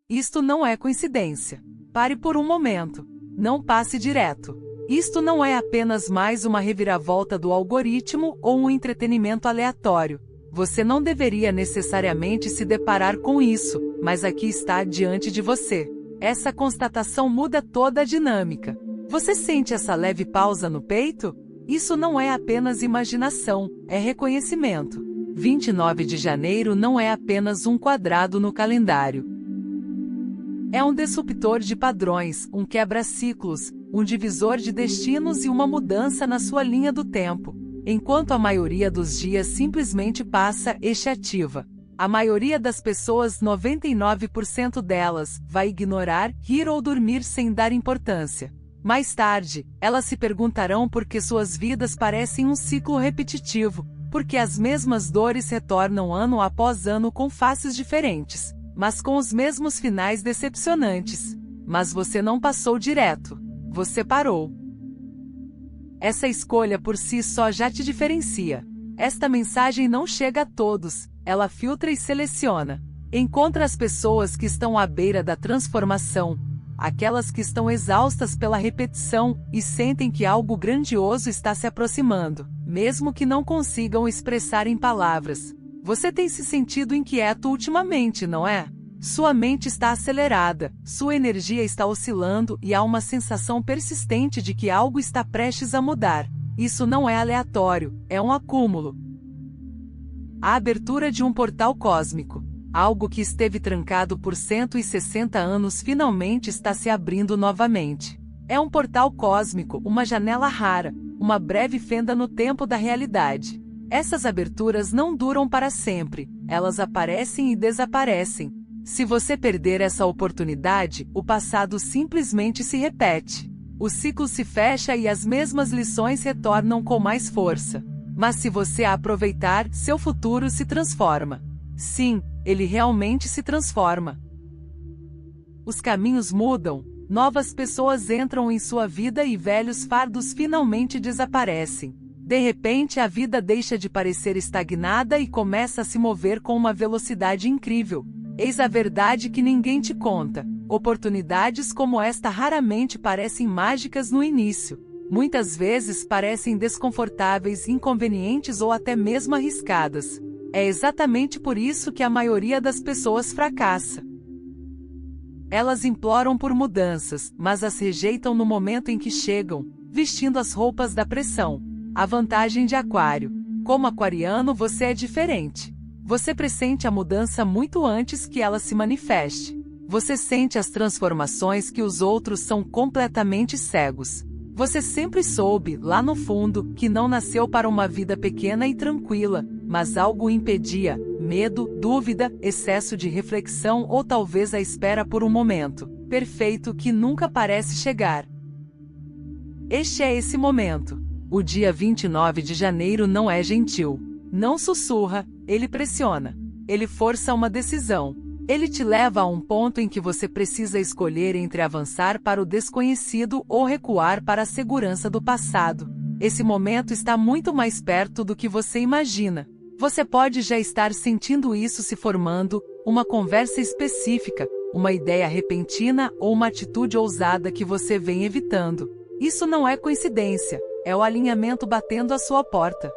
Isto não é coincidência. Pare por um momento. Não passe direto. Isto não é apenas mais uma reviravolta do algoritmo ou um entretenimento aleatório. Você não deveria necessariamente se deparar com isso, mas aqui está diante de você. Essa constatação muda toda a dinâmica. Você sente essa leve pausa no peito? Isso não é apenas imaginação, é reconhecimento. 29 de janeiro não é apenas um quadrado no calendário. É um disruptor de padrões, um quebra-ciclos, um divisor de destinos e uma mudança na sua linha do tempo. Enquanto a maioria dos dias simplesmente passa e te ativa. A maioria das pessoas, 99% delas, vai ignorar, rir ou dormir sem dar importância. Mais tarde, elas se perguntarão por que suas vidas parecem um ciclo repetitivo, porque as mesmas dores retornam ano após ano com faces diferentes, mas com os mesmos finais decepcionantes. Mas você não passou direto. Você parou. Essa escolha por si só já te diferencia. Esta mensagem não chega a todos, ela filtra e seleciona. Encontra as pessoas que estão à beira da transformação, aquelas que estão exaustas pela repetição e sentem que algo grandioso está se aproximando, mesmo que não consigam expressar em palavras. Você tem se sentido inquieto ultimamente, não é? Sua mente está acelerada, sua energia está oscilando e há uma sensação persistente de que algo está prestes a mudar. Isso não é aleatório, é um acúmulo. A abertura de um portal cósmico. Algo que esteve trancado por 160 anos finalmente está se abrindo novamente. É um portal cósmico, uma janela rara, uma breve fenda no tempo da realidade. Essas aberturas não duram para sempre, elas aparecem e desaparecem. Se você perder essa oportunidade, o passado simplesmente se repete. O ciclo se fecha e as mesmas lições retornam com mais força. Mas se você a aproveitar, seu futuro se transforma. Sim, ele realmente se transforma. Os caminhos mudam, novas pessoas entram em sua vida e velhos fardos finalmente desaparecem. De repente a vida deixa de parecer estagnada e começa a se mover com uma velocidade incrível. Eis a verdade que ninguém te conta. Oportunidades como esta raramente parecem mágicas no início. Muitas vezes parecem desconfortáveis, inconvenientes ou até mesmo arriscadas. É exatamente por isso que a maioria das pessoas fracassa. Elas imploram por mudanças, mas as rejeitam no momento em que chegam, vestindo as roupas da pressão. A vantagem de Aquário. Como aquariano, você é diferente. Você pressente a mudança muito antes que ela se manifeste. Você sente as transformações que os outros são completamente cegos. Você sempre soube, lá no fundo, que não nasceu para uma vida pequena e tranquila, mas algo o impedia: medo, dúvida, excesso de reflexão ou talvez a espera por um momento perfeito que nunca parece chegar. Este é esse momento. O dia 29 de janeiro não é gentil. Não sussurra, ele pressiona. Ele força uma decisão. Ele te leva a um ponto em que você precisa escolher entre avançar para o desconhecido ou recuar para a segurança do passado. Esse momento está muito mais perto do que você imagina. Você pode já estar sentindo isso se formando, uma conversa específica, uma ideia repentina ou uma atitude ousada que você vem evitando. Isso não é coincidência, é o alinhamento batendo à sua porta.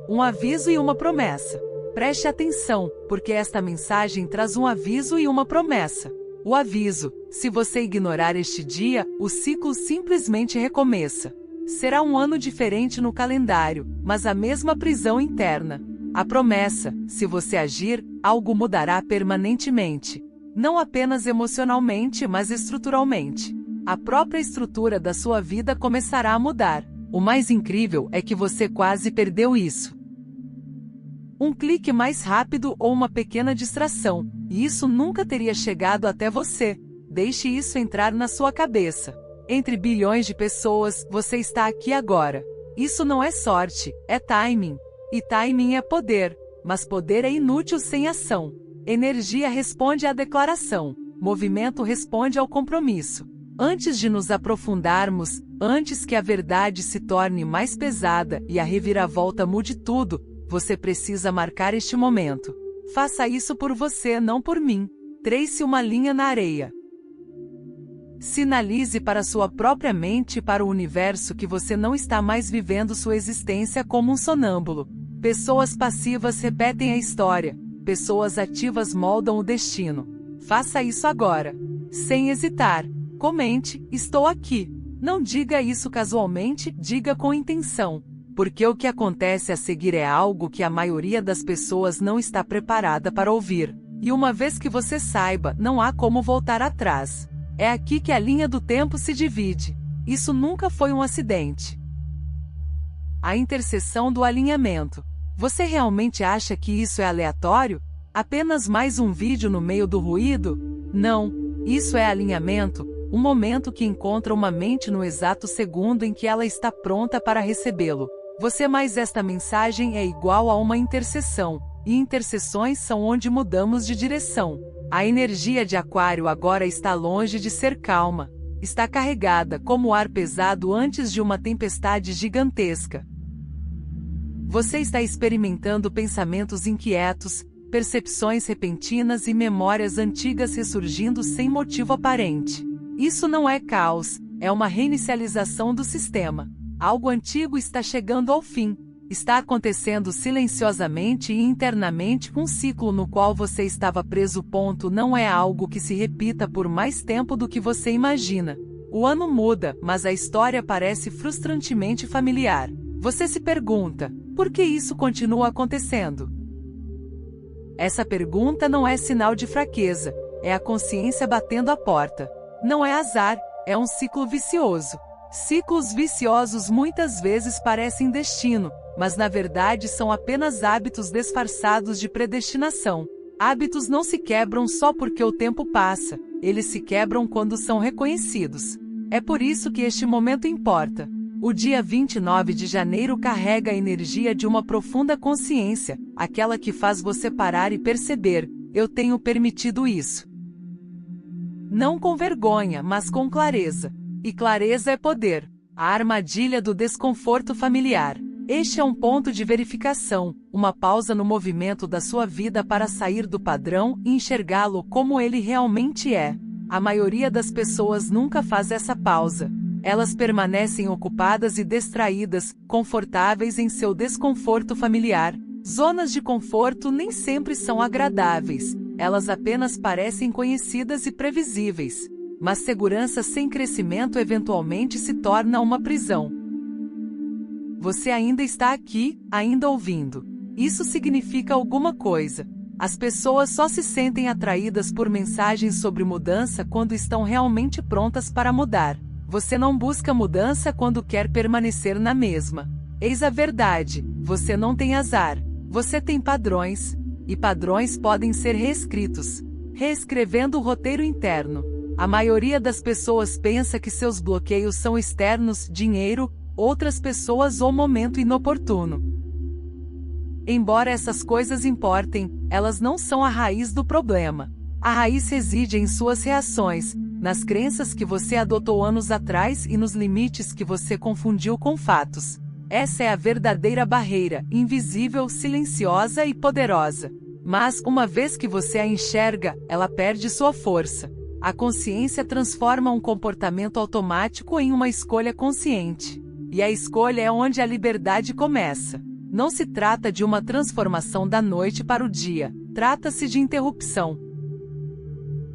Um aviso e uma promessa. Preste atenção, porque esta mensagem traz um aviso e uma promessa. O aviso: se você ignorar este dia, o ciclo simplesmente recomeça. Será um ano diferente no calendário, mas a mesma prisão interna. A promessa: se você agir, algo mudará permanentemente. Não apenas emocionalmente, mas estruturalmente. A própria estrutura da sua vida começará a mudar. O mais incrível é que você quase perdeu isso. Um clique mais rápido ou uma pequena distração, e isso nunca teria chegado até você. Deixe isso entrar na sua cabeça. Entre bilhões de pessoas, você está aqui agora. Isso não é sorte, é timing. E timing é poder, mas poder é inútil sem ação. Energia responde à declaração, movimento responde ao compromisso. Antes de nos aprofundarmos, antes que a verdade se torne mais pesada e a reviravolta mude tudo, você precisa marcar este momento. Faça isso por você, não por mim. Trace uma linha na areia. Sinalize para sua própria mente e para o universo que você não está mais vivendo sua existência como um sonâmbulo. Pessoas passivas repetem a história, pessoas ativas moldam o destino. Faça isso agora. Sem hesitar. Comente: estou aqui. Não diga isso casualmente, diga com intenção. Porque o que acontece a seguir é algo que a maioria das pessoas não está preparada para ouvir. E uma vez que você saiba, não há como voltar atrás. É aqui que a linha do tempo se divide. Isso nunca foi um acidente. A interseção do alinhamento. Você realmente acha que isso é aleatório? Apenas mais um vídeo no meio do ruído? Não. Isso é alinhamento, um momento que encontra uma mente no exato segundo em que ela está pronta para recebê-lo. Você mais esta mensagem é igual a uma interseção, e interseções são onde mudamos de direção. A energia de Aquário agora está longe de ser calma. Está carregada como ar pesado antes de uma tempestade gigantesca. Você está experimentando pensamentos inquietos, percepções repentinas e memórias antigas ressurgindo sem motivo aparente. Isso não é caos, é uma reinicialização do sistema. Algo antigo está chegando ao fim. Está acontecendo silenciosamente e internamente um ciclo no qual você estava preso. Não é algo que se repita por mais tempo do que você imagina. O ano muda, mas a história parece frustrantemente familiar. Você se pergunta: por que isso continua acontecendo? Essa pergunta não é sinal de fraqueza, é a consciência batendo a porta. Não é azar, é um ciclo vicioso. Ciclos viciosos muitas vezes parecem destino, mas na verdade são apenas hábitos disfarçados de predestinação. Hábitos não se quebram só porque o tempo passa, eles se quebram quando são reconhecidos. É por isso que este momento importa. O dia 29 de janeiro carrega a energia de uma profunda consciência, aquela que faz você parar e perceber: eu tenho permitido isso. Não com vergonha, mas com clareza. E clareza é poder. A armadilha do desconforto familiar. Este é um ponto de verificação, uma pausa no movimento da sua vida para sair do padrão e enxergá-lo como ele realmente é. A maioria das pessoas nunca faz essa pausa. Elas permanecem ocupadas e distraídas, confortáveis em seu desconforto familiar. Zonas de conforto nem sempre são agradáveis, elas apenas parecem conhecidas e previsíveis. Mas segurança sem crescimento eventualmente se torna uma prisão. Você ainda está aqui, ainda ouvindo. Isso significa alguma coisa. As pessoas só se sentem atraídas por mensagens sobre mudança quando estão realmente prontas para mudar. Você não busca mudança quando quer permanecer na mesma. Eis a verdade: você não tem azar. Você tem padrões. E padrões podem ser reescritos. Reescrevendo o roteiro interno. A maioria das pessoas pensa que seus bloqueios são externos: dinheiro, outras pessoas ou momento inoportuno. Embora essas coisas importem, elas não são a raiz do problema. A raiz reside em suas reações, nas crenças que você adotou anos atrás e nos limites que você confundiu com fatos. Essa é a verdadeira barreira, invisível, silenciosa e poderosa. Mas, uma vez que você a enxerga, ela perde sua força. A consciência transforma um comportamento automático em uma escolha consciente. E a escolha é onde a liberdade começa. Não se trata de uma transformação da noite para o dia. Trata-se de interrupção.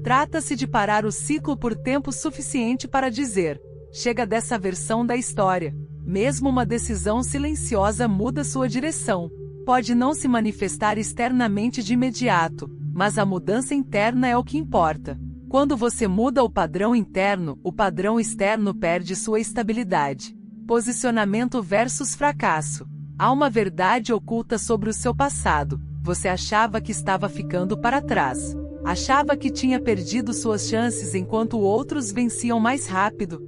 Trata-se de parar o ciclo por tempo suficiente para dizer: chega dessa versão da história. Mesmo uma decisão silenciosa muda sua direção. Pode não se manifestar externamente de imediato, mas a mudança interna é o que importa. Quando você muda o padrão interno, o padrão externo perde sua estabilidade. Posicionamento versus fracasso. Há uma verdade oculta sobre o seu passado. Você achava que estava ficando para trás. Achava que tinha perdido suas chances enquanto outros venciam mais rápido.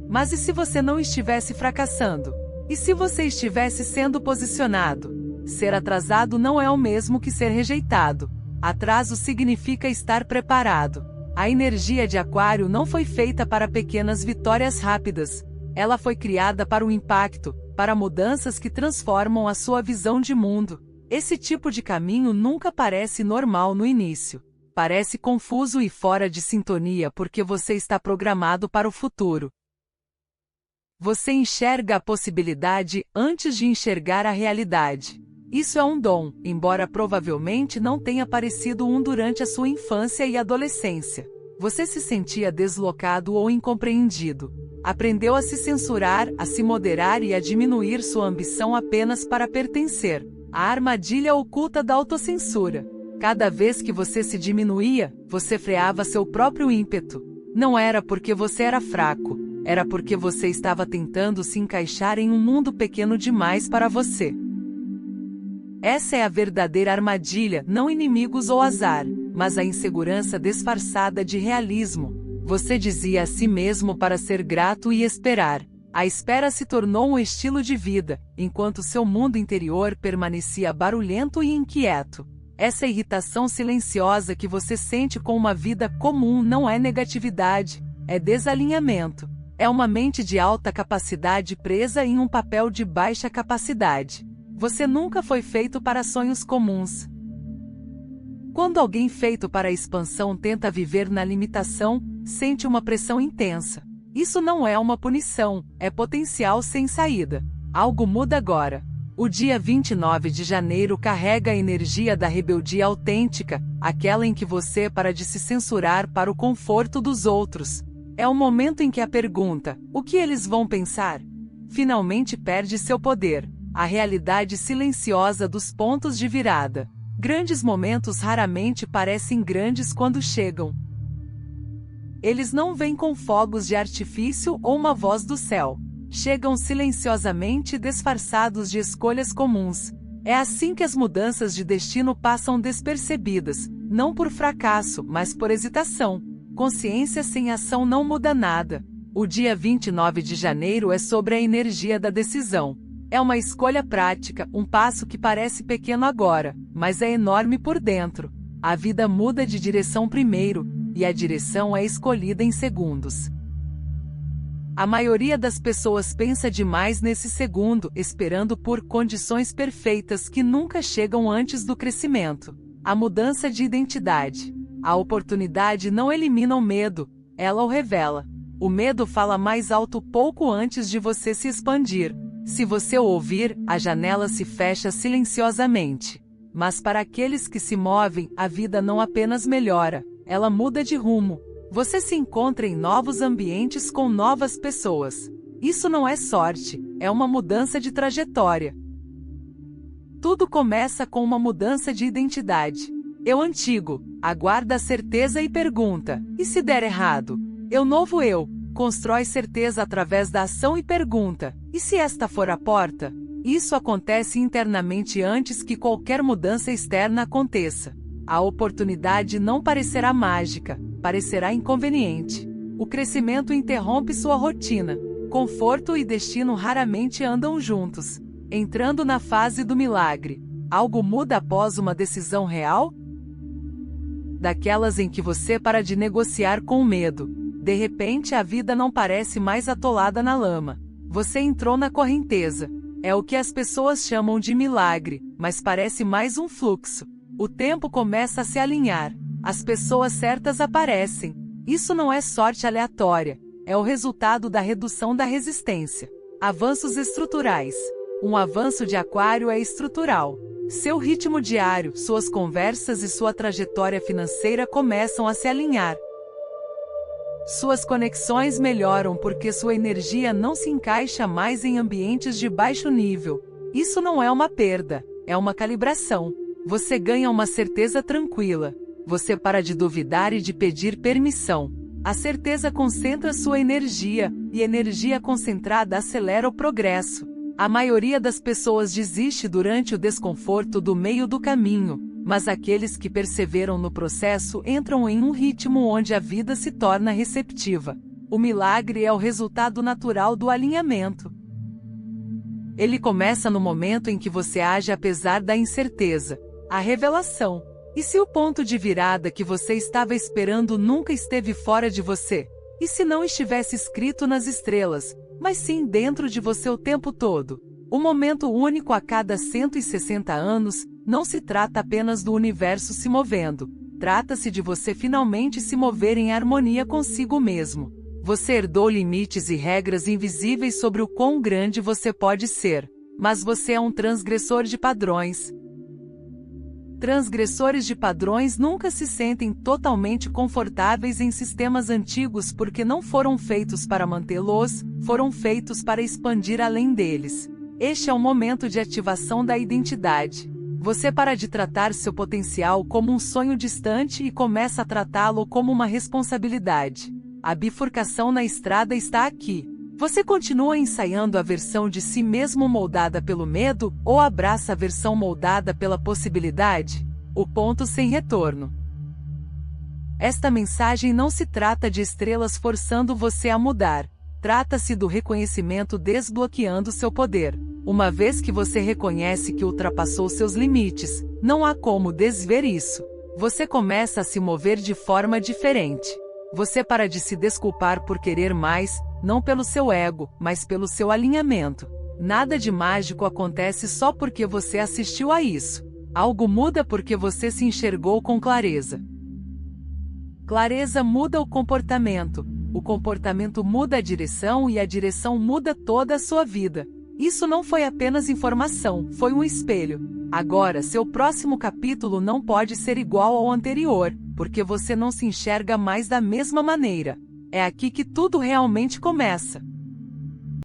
Mas e se você não estivesse fracassando? E se você estivesse sendo posicionado? Ser atrasado não é o mesmo que ser rejeitado. Atraso significa estar preparado. A energia de Aquário não foi feita para pequenas vitórias rápidas. Ela foi criada para o impacto, para mudanças que transformam a sua visão de mundo. Esse tipo de caminho nunca parece normal no início. Parece confuso e fora de sintonia porque você está programado para o futuro. Você enxerga a possibilidade antes de enxergar a realidade. Isso é um dom, embora provavelmente não tenha aparecido durante a sua infância e adolescência. Você se sentia deslocado ou incompreendido. Aprendeu a se censurar, a se moderar e a diminuir sua ambição apenas para pertencer. A armadilha oculta da autocensura. Cada vez que você se diminuía, você freava seu próprio ímpeto. Não era porque você era fraco, era porque você estava tentando se encaixar em um mundo pequeno demais para você. Essa é a verdadeira armadilha, não inimigos ou azar, mas a insegurança disfarçada de realismo. Você dizia a si mesmo para ser grato e esperar. A espera se tornou um estilo de vida, enquanto seu mundo interior permanecia barulhento e inquieto. Essa irritação silenciosa que você sente com uma vida comum não é negatividade, é desalinhamento. É uma mente de alta capacidade presa em um papel de baixa capacidade. Você nunca foi feito para sonhos comuns. Quando alguém feito para a expansão tenta viver na limitação, sente uma pressão intensa. Isso não é uma punição, é potencial sem saída. Algo muda agora. O dia 29 de janeiro carrega a energia da rebeldia autêntica, aquela em que você para de se censurar para o conforto dos outros. É o momento em que a pergunta, o que eles vão pensar? Finalmente perde seu poder. A realidade silenciosa dos pontos de virada. Grandes momentos raramente parecem grandes quando chegam. Eles não vêm com fogos de artifício ou uma voz do céu. Chegam silenciosamente disfarçados de escolhas comuns. É assim que as mudanças de destino passam despercebidas, não por fracasso, mas por hesitação. Consciência sem ação não muda nada. O dia 29 de janeiro é sobre a energia da decisão. É uma escolha prática, um passo que parece pequeno agora, mas é enorme por dentro. A vida muda de direção primeiro, e a direção é escolhida em segundos. A maioria das pessoas pensa demais nesse segundo, esperando por condições perfeitas que nunca chegam antes do crescimento. A mudança de identidade. A oportunidade não elimina o medo, ela o revela. O medo fala mais alto pouco antes de você se expandir. Se você o ouvir, a janela se fecha silenciosamente. Mas para aqueles que se movem, a vida não apenas melhora, ela muda de rumo. Você se encontra em novos ambientes com novas pessoas. Isso não é sorte, é uma mudança de trajetória. Tudo começa com uma mudança de identidade. Eu antigo, aguarda a certeza e pergunta, e se der errado? Eu novo eu, constrói certeza através da ação e pergunta, e se esta for a porta? Isso acontece internamente antes que qualquer mudança externa aconteça. A oportunidade não parecerá mágica, parecerá inconveniente. O crescimento interrompe sua rotina. Conforto e destino raramente andam juntos. Entrando na fase do milagre. Algo muda após uma decisão real? Daquelas em que você para de negociar com o medo. De repente a vida não parece mais atolada na lama. Você entrou na correnteza. É o que as pessoas chamam de milagre, mas parece mais um fluxo. O tempo começa a se alinhar. As pessoas certas aparecem. Isso não é sorte aleatória. É o resultado da redução da resistência. Avanços estruturais. Um avanço de Aquário é estrutural. Seu ritmo diário, suas conversas e sua trajetória financeira começam a se alinhar. Suas conexões melhoram porque sua energia não se encaixa mais em ambientes de baixo nível. Isso não é uma perda, é uma calibração. Você ganha uma certeza tranquila. Você para de duvidar e de pedir permissão. A certeza concentra sua energia, e energia concentrada acelera o progresso. A maioria das pessoas desiste durante o desconforto do meio do caminho, mas aqueles que perseveram no processo entram em um ritmo onde a vida se torna receptiva. O milagre é o resultado natural do alinhamento. Ele começa no momento em que você age apesar da incerteza. A revelação. E se o ponto de virada que você estava esperando nunca esteve fora de você? E se não estivesse escrito nas estrelas, mas sim dentro de você o tempo todo? Um momento único a cada 160 anos, não se trata apenas do universo se movendo. trata-se de você finalmente se mover em harmonia consigo mesmo. Você herdou limites e regras invisíveis sobre o quão grande você pode ser, mas você é um transgressor de padrões. Transgressores de padrões nunca se sentem totalmente confortáveis em sistemas antigos porque não foram feitos para mantê-los, foram feitos para expandir além deles. Este é o momento de ativação da identidade. Você para de tratar seu potencial como um sonho distante e começa a tratá-lo como uma responsabilidade. A bifurcação na estrada está aqui. Você continua ensaiando a versão de si mesmo moldada pelo medo ou abraça a versão moldada pela possibilidade? O ponto sem retorno. Esta mensagem não se trata de estrelas forçando você a mudar. Trata-se do reconhecimento desbloqueando seu poder. Uma vez que você reconhece que ultrapassou seus limites, não há como desver isso. Você começa a se mover de forma diferente. Você para de se desculpar por querer mais, não pelo seu ego, mas pelo seu alinhamento. Nada de mágico acontece só porque você assistiu a isso. Algo muda porque você se enxergou com clareza. Clareza muda o comportamento muda a direção e a direção muda toda a sua vida. Isso não foi apenas informação, foi um espelho. Agora, seu próximo capítulo não pode ser igual ao anterior, porque você não se enxerga mais da mesma maneira. É aqui que tudo realmente começa.